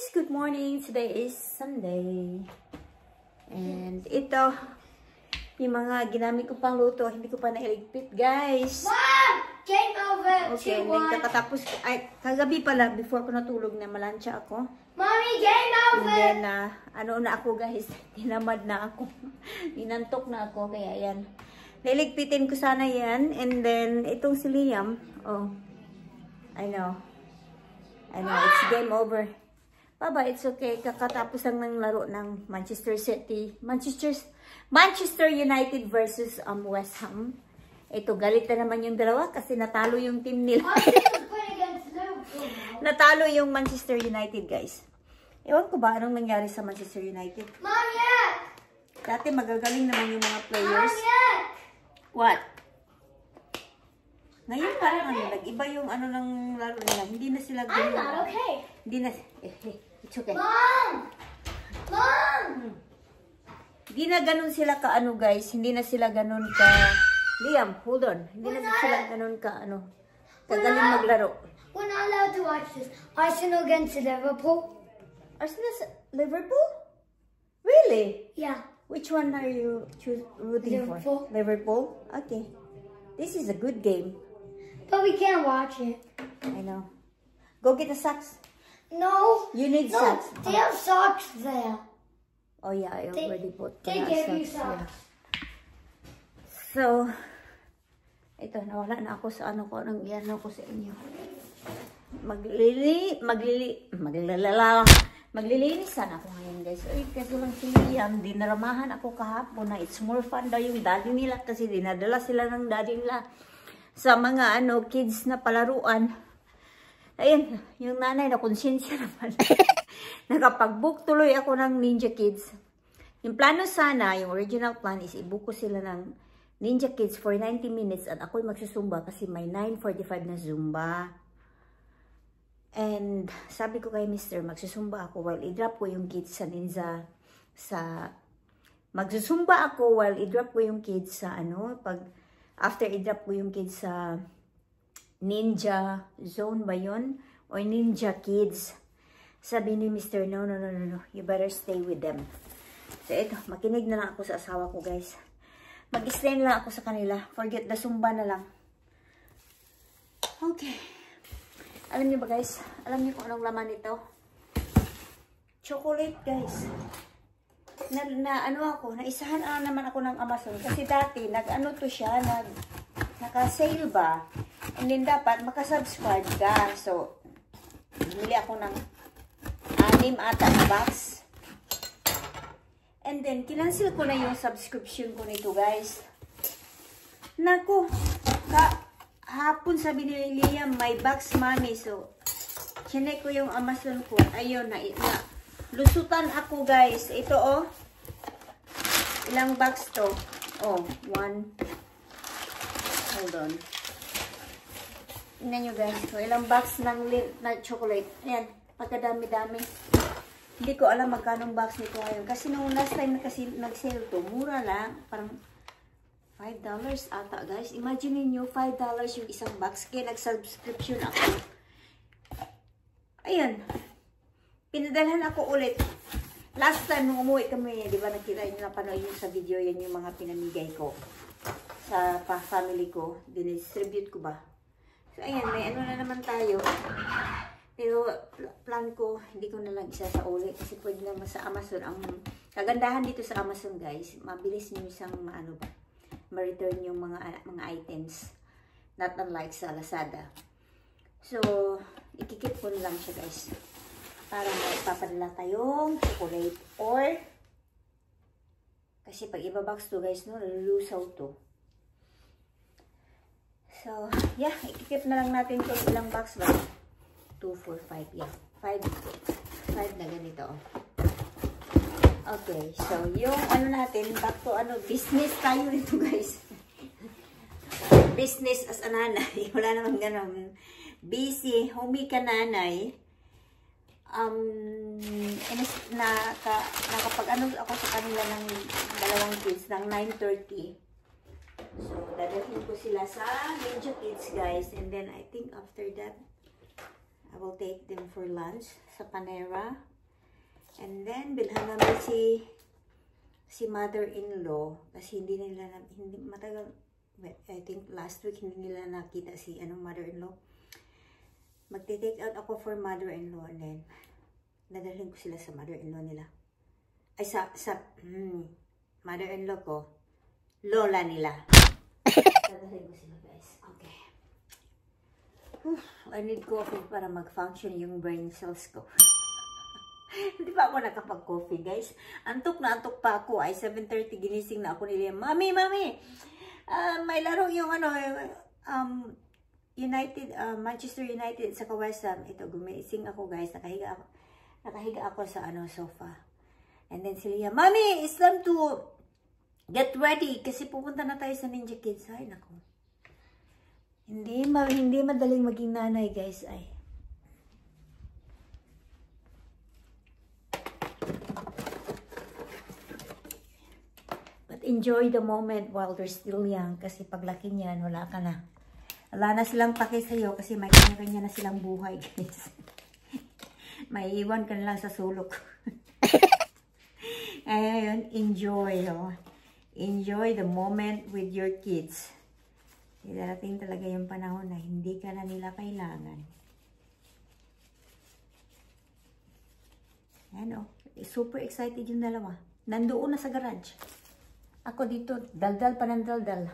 Good morning. Today is Sunday. And ito, yung mga ginamit ko pang luto, hindi ko pa nailigpit, guys. Mom! Game over! Okay, nagkatapos, ay, kagabi pala, before ko natulog na malansya ako. Mommy, game over! And then, ano na ako, guys, tinamad na ako. Ninantok na ako, kaya yan. Nailigpitin ko sana yan. And then, itong si Liam, oh, I know, it's game over. Baba, it's okay. Kakatapos lang ng laro ng Manchester City. Manchester United versus West Ham. Ito, galit na naman yung dalawa kasi natalo yung team nila. Natalo yung Manchester United, guys. Ewan ko ba anong nangyari sa Manchester United? Mom, yeah! Dati magagaling naman yung mga players. Mom, yeah! What? Ngayon parang nag-iba yung ng laro nila. Hindi na sila I'm not okay. Hindi na, it's okay. Mom! Mom! Hindi na ganun sila guys. Hindi na sila ganun Liam, hold on. Hindi na sila ganun kagaling maglaro. We're not allowed to watch this. Arsenal against Liverpool. Arsenal, Liverpool? Really? Yeah. Which one are you rooting for? Liverpool? Okay. This is a good game. But we can't watch it. I know. Go get the socks. No. You need socks. They have socks there. Oh yeah, I already bought They gave you socks. Yeah. So, ito, nawala na ako sa anong iyan ko sa inyo. Maglilinis sana ako ngayon, guys. Ay, kasi lang si Liam, dinaramahan ako kahapon na it's more fun daw yung daddy nila kasi dinadala sila ng daddy nila sa mga kids na palaruan. Ayun, yung nanay na konsensya naman. Nakapag-book tuloy ako ng Ninja Kids. Yung plano sana, yung original plan is i-book ko sila ng Ninja Kids for 90 minutes at ako'y magsusumba kasi may 9:45 na Zumba. And sabi ko kay Mr. magsusumba ako while i-drop ko yung kids sa Ninja magsusumba ako while i-drop ko yung kids sa after i-drop ko yung kids sa Ninja Zone ba yun? Or Ninja Kids. Sabi ni Mr. No. You better stay with them. So ito, makinig na lang ako sa asawa ko, guys. Mag-stay na lang ako sa kanila. Forget the Zumba na lang. Okay. Alam niyo ba, guys? Alam niyo kung anong laman nito? Chocolate, guys. Naisahan naman ako ng Amazon. Kasi dati, naka-sale ba? And then dapat, makasubscribe ka. So, bumili ako ng 6 ata na box. And then, kinancel ko na yung subscription ko nito, guys. Naku, hapon sabi ni Liam, may box money. So, chinek ko yung Amazon ko. Ayun, lusutan ako, guys. Ito, oh. Ilang box to? Oh, 1. Hold on. Tingnan nyo, guys. So, ilang box ng chocolate. Ayan, pagkadami-dami. Hindi ko alam magkanong box nito ngayon. Kasi nung last time na kasi nag-sale to, mura lang. Parang $5 ata, guys. Imagine niyo $5 yung isang box. Kaya nag-subscription ako. Ayan. Pinadalhan ako ulit. Last time nung umuwi kami, di ba nakita nyo, napanood nyo sa video, yan yung mga pinamigay ko sa family ko. Dinistribute ko ba? So, ayan, may na naman tayo. Pero, plan ko, hindi ko na lang isa sa uli. Kasi pwede naman sa Amazon. Ang kagandahan dito sa Amazon, guys, mabilis nyo isang ma-return yung mga items. Not unlike sa Lazada. So, ikikip ko na lang siya, guys. Para magpapadala tayong chocolate. Or, kasi pag iba-box to, guys, lulusaw to. So, yeah, ikikip na lang natin itong ilang box ba? 2, 4, 5, yeah. 5 na ganito. Okay, so yung natin, back to business tayo nito, guys. Business as a nanay. Wala namang ganun. Busy, humika nanay. Nakapag ako sa kanila ng 2 kids ng 9:30. So, dadalhin ko sila sa Ninja Kids, guys. And then, I think after that, I will take them for lunch sa Panera And then, bilhan namin si mother-in-law kasi hindi matagal, I think last week hindi nila nakita si mother-in-law. Magte-take out ako for mother-in-law and then dadalhin ko sila sa mother-in-law nila. Ay, sa mother-in-law ko, lola nila. Dadalhin ko sila, guys. Okay. I need coffee para mag-function yung brain cells ko. Hindi pa ako nakapag-coffee, guys. Antok na antok pa ako. Ay, 7:30 ginising na ako nila. Mami! May laro yung Manchester United sa West Ham. Ito, gumising ako, guys. Nakahiga ako sa sofa. And then si Leah, Mami, it's time to get ready. Kasi pupunta na tayo sa Ninja Kids. Ay, naku. Hindi madaling maging nanay, guys. Ay. But enjoy the moment while they're still young. Kasi paglaki niyan, wala ka na. Wala na silang pake sa'yo kasi may kanya-kanya na silang buhay, guys. May iwan ka na lang sa sulok. Ayun, enjoy. Enjoy the moment with your kids. Darating talaga yung panahon na hindi ka na nila kailangan. Ayan, super excited yung dalawa. Nandoon na sa garage. Ako dito, daldal pa ng daldal.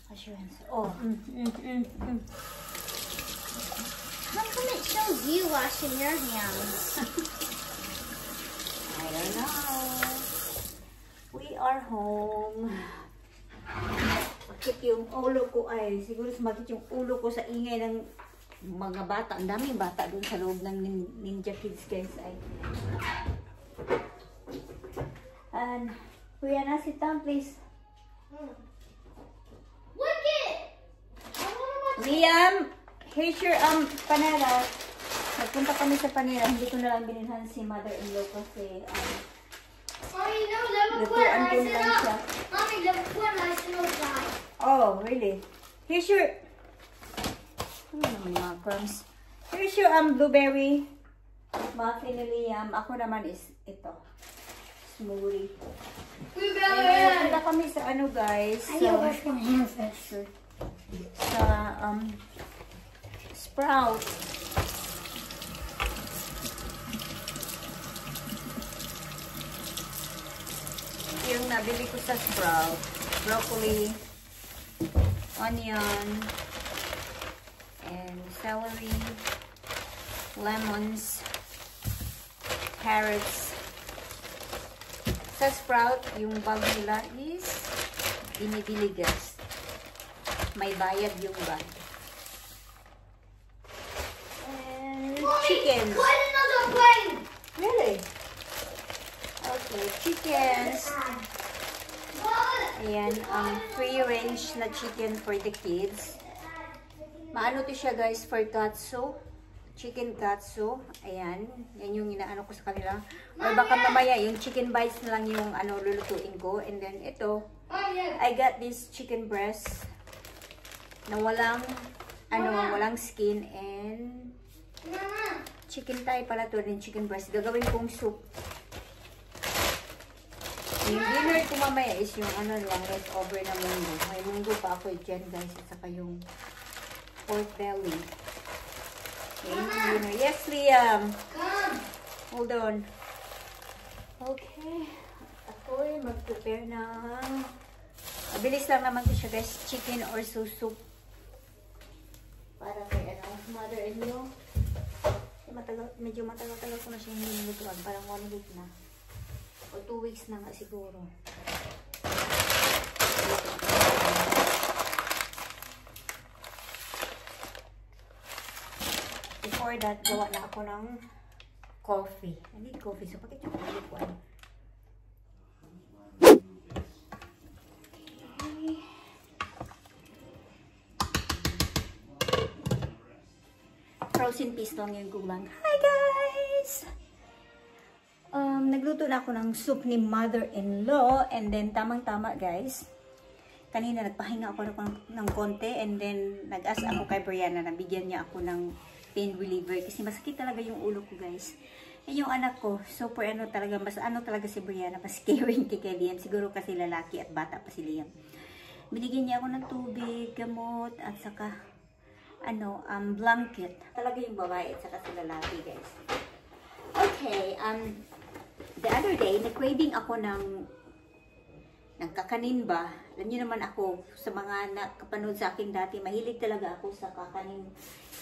Assurance. Oh. How come it shows you washing your hands? I don't know. We are home. Bakit yung ulo ko ay, siguro sumakit yung ulo ko sa ingay ng mga bata. Ang daming bata dun sa loob ng Ninja Kids, guys. Ay. And, Rihanna, sit down, please. Wicket! Liam, here's your panera. Nagpunta kami sa panera. Hindi ko na lang binilhan si mother-in-law kasi Mommy, no, level lutuan one, din nice lang enough. siya. Mommy, level one, nice enough, guys. Oh, really? Here's your ano naman yung mga crumbs? Here's your blueberry muffin ni Liam. Ako naman is ito. Smoothie. Punta kami sa guys. I need to wash my hands first. Sa Sprout. Yung nabili ko sa Sprout. Broccoli, onion, and celery, lemons, carrots. Sa Sprout, yung bag nila is binibili-gas. May bayad yung bag. And chickens. Quite another plane! Really? Okay, chickens. Ayan, free-range na chicken for the kids. Maano to siya, guys, for katsu. Chicken katsu. Ayan, yan yung inaano ko sa kanila. Or baka mamaya, yung chicken bites na lang yung lulutuin ko. And then, ito, I got this chicken breast na walang, walang skin and chicken thigh pala to, din chicken breast. Gagawin kong soup. Yung dinner ko mamaya is yung lang, leftover na munggo. May munggo pa ako dyan, guys. At saka yung pork belly. Okay, dinner. Yes, Liam. Come! Hold on. Okay. Ako ay mag-prepare ng mabilis lang naman ko siya, guys. Chicken or soup. Para kay mother-in-law. Medyo matagal-tagal ko na siya hindi nilutuan. Parang 1 week na. O 2 weeks na nga siguro. Before that, gawa na ako ng coffee. I need coffee. So, bakit yung kulipuan? Okay. Frozen peas lang yung gulang. Hi, guys! Nagluto na ako ng soup ni mother-in-law. And then, tamang-tama, guys. kanina nagpahinga ako ng konti and then nag-ask ako kay Brianna na bigyan niya ako ng pain reliever kasi masakit talaga yung ulo ko, guys. And yung anak ko, super ano talaga, mas ano talaga si Brianna, mas caring kay Liam. Siguro kasi lalaki at bata pa si Liam. Binigyan niya ako ng tubig, gamot, at saka ano, blanket. Talaga yung babae at saka si lalaki, guys. Okay, the other day, nag-craving ako ng kakanin ba. Alam niyo naman ako, sa mga nakapanood sa akin dati, mahilig talaga ako sa kakanin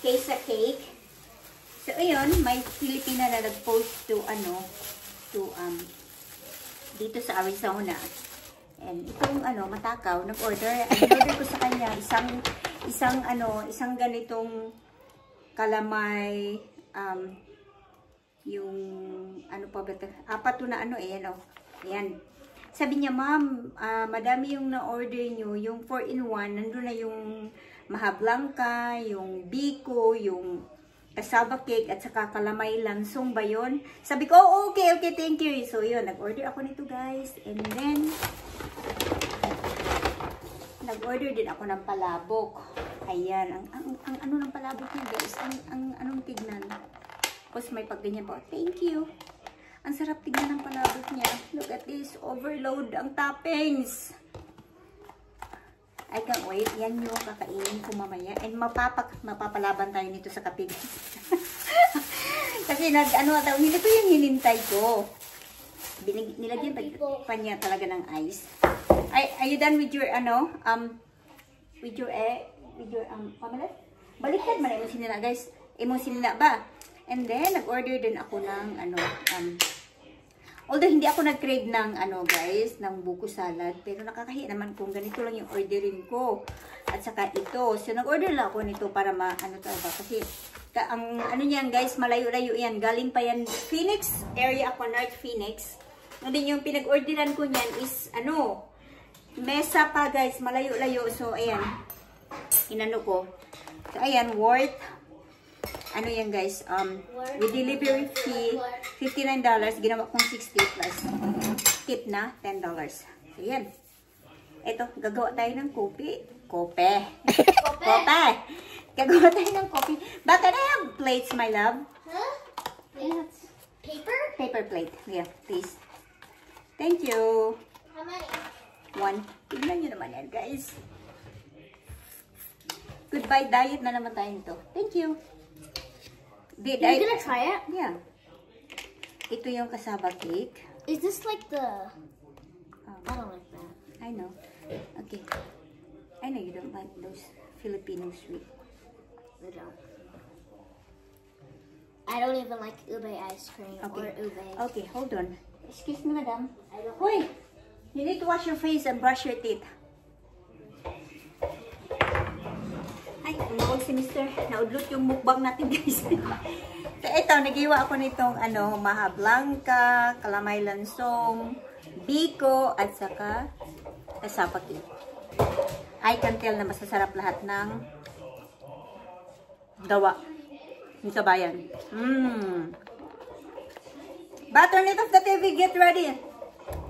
kaysa cake. So, ayun, may Filipina na nag-post to, dito sa Arizona. And itong, matakaw, nag-order. Nag-order ko sa kanya isang ganitong kalamay, yung, apat to na ayan. Sabi niya, ma'am, madami yung na-order nyo, yung 4-in-1, nandun na yung maha blanca, yung biko, yung cassava cake, at saka kalamay lansong ba yun? Sabi ko, oh, okay, thank you. So, yun, nag-order ako nito, guys. And then, nag-order din ako ng palabok. Ayan, ang ano ng palabok niya, guys, ang anong tignan. Tapos may pagganyan po, thank you. Ang sarap tignan ng palabok niya. Look at this. Overload ang toppings. I can't wait. Yan yung kakainin ko mamaya. And mapapalaban tayo nito sa kape. Kasi nilito yung hinintay ko. Nilagyan pa niya talaga ng ice. Are you done with your, omelette? Baliktad man. Imong sinina, guys. Imong sinina ba? And then, nag-order din ako ng, although hindi ako nag-crave ng, guys, ng buko salad, pero nakakahiya naman kung ganito lang yung ordering ko. At saka ito. So, nag-order lang ako nito para kasi, ang, niyan, guys, malayo-layo yan. Galing pa yan, Phoenix area ako, North Phoenix. And then, yung pinag-orderan ko niyan is, mesa pa, guys, malayo-layo. So, ayan, inano ko. So, ayan, worth, yan, guys, with delivery fee, $59, ginawa kong 60 plus tip na $10. So, yan. Ito, gagawa tayo ng kopi. Kope. Gagawa tayo ng kopi. But can I have plates, my love? Huh? Plates? Paper? Paper plate. Yeah, please. Thank you. How many? 1. Tignan nyo naman yan, guys. Goodbye diet na naman tayo nito. Thank you. Are you gonna try it? Yeah. Ito yung cassava cake. Is this like the... I don't like that. I know. Okay. I know you don't like those Filipino sweet. I don't. I don't even like ube ice cream or ube. Okay, hold on. Excuse me, madam. Hoy! You need to wash your face and brush your teeth. Ay, tumawag si Mr. Naudlot yung mukbang natin, guys. So, ito, nagiwa ako nitong, maha blanca, kalamay lansong, biko, at saka cassava cake. I can tell na masasarap lahat ng gawa sa bayan. But turn it off the TV, get ready.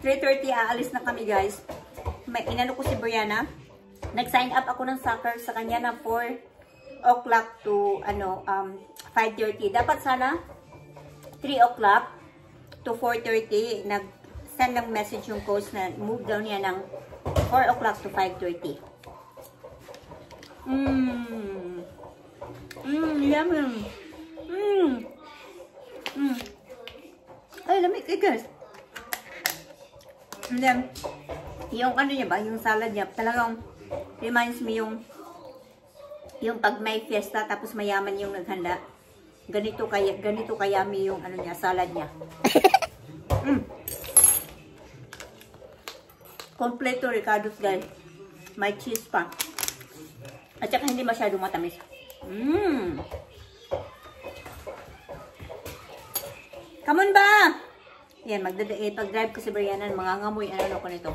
3:30, aalis na kami, guys. May inano ko si Brianna. Nag-sign up ako ng soccer sa kanya na 4 o'clock to 5:30. Dapat sana 3 o'clock to 4:30. Nag-send ng message yung coach na move down niya ng 4 o'clock to 5:30. Yummy. Ay, lamig eh, guys. And then, yung niya ba, yung salad niya, talagang reminds me yung pag may fiesta tapos mayaman yung naghanda. Ganito kayami yung niya, salad niya. Kompleto ricados, guys. May cheese pa. At saka hindi masyadong matamis. Come on ba? Yan, pag-drive ko si Brianna, mangangamoy, ko nito.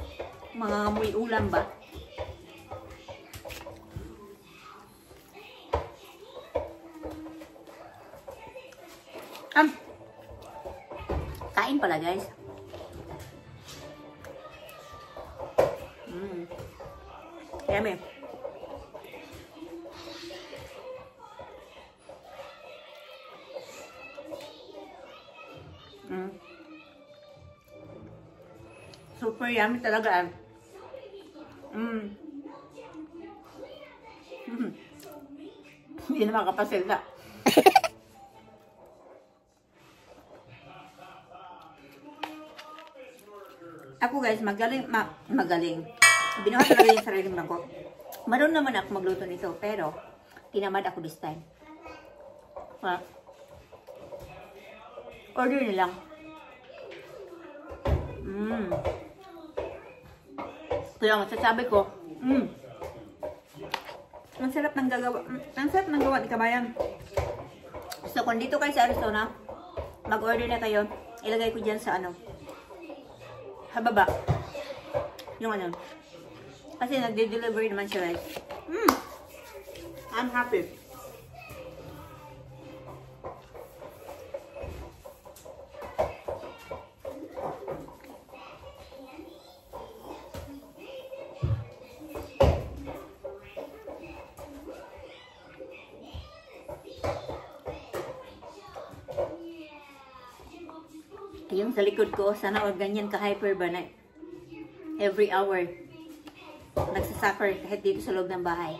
Mangangamoy ulam ba? Kain pala, guys. Yummy. Super yummy talaga. Hindi na makapasilda. Ako guys, magaling. Binuhat talaga yung sarili mo ko. Marunong naman ako magluto nito, pero tinamad ako this time. Order na lang. Kaya masasabi ko, ang sarap ng gagawa. Ang sarap ng gawa ni Kabayan. So, kung dito kayo sa Arizona, mag-order na kayo. Ilagay ko dyan sa ano, sa baba. Yung ano. Kasi nagde-deliver naman siya, guys. I'm happy. Yung sa likod ko, sana o ganyan ka-hyper ba na every hour nagsasuffer kahit dito sa loob ng bahay.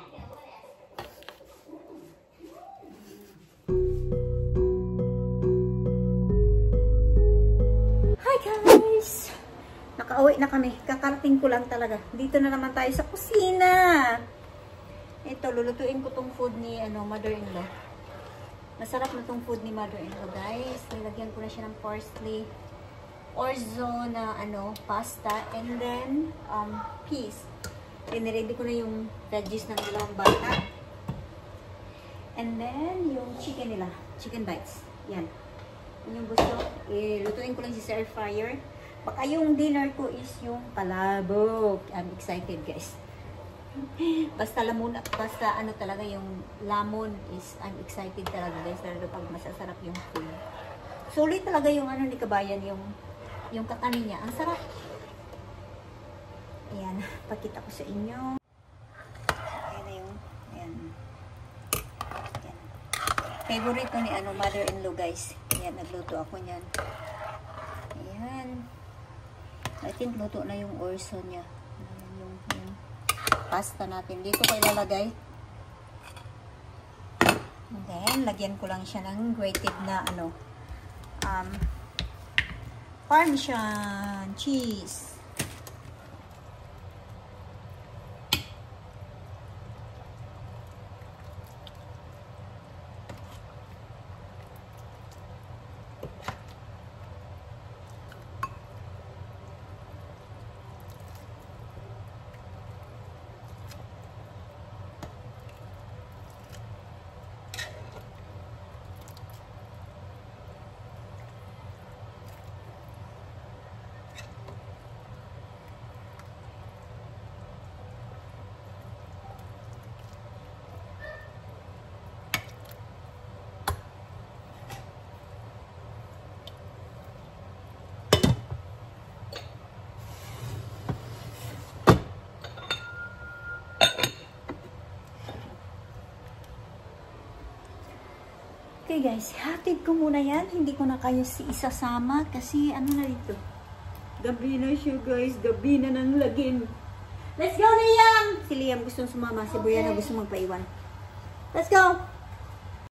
Hi guys! Nakauwi na kami. Kakarating ko lang talaga. Dito na naman tayo sa kusina. Ito, lulutuin ko tong food ni mother-in-law. Masarap na tong food ni mother-in-law, guys. Nilagyan ko na siya ng parsley, orzo na pasta, and then peas. Ready ko na yung veggies ng dalawang bata. And then yung chicken nila, chicken bites. Yan. Yung gusto, lutuin ko lang sa air fryer. Baka yung dinner ko is yung palabok. I'm excited, guys. Basta talaga yung lamon is I'm excited talaga, guys, lalo pag masasarap yung food. Sulit talaga yung ni Kabayan, yung kakanin niya. Ang sarap. Ayan, pakita ko sa inyo. Ayan na yung, ayan. Favorite ko ni mother-in-law, guys. Ayan, nagluto ako niyan. Ayan. I think luto na yung orzo niya. Yung pasta natin. Dito ko ilalagay. And then, lagyan ko lang siya ng grated na Parmesan cheese. Okay guys, hatid ko muna yan. Hindi ko na kayo isasama kasi na dito. Gabi na siya guys. Gabi na ng lagim. Let's go Liam! Si Liam gustong sumama. Si Brianna gusto magpaiwan. Let's go!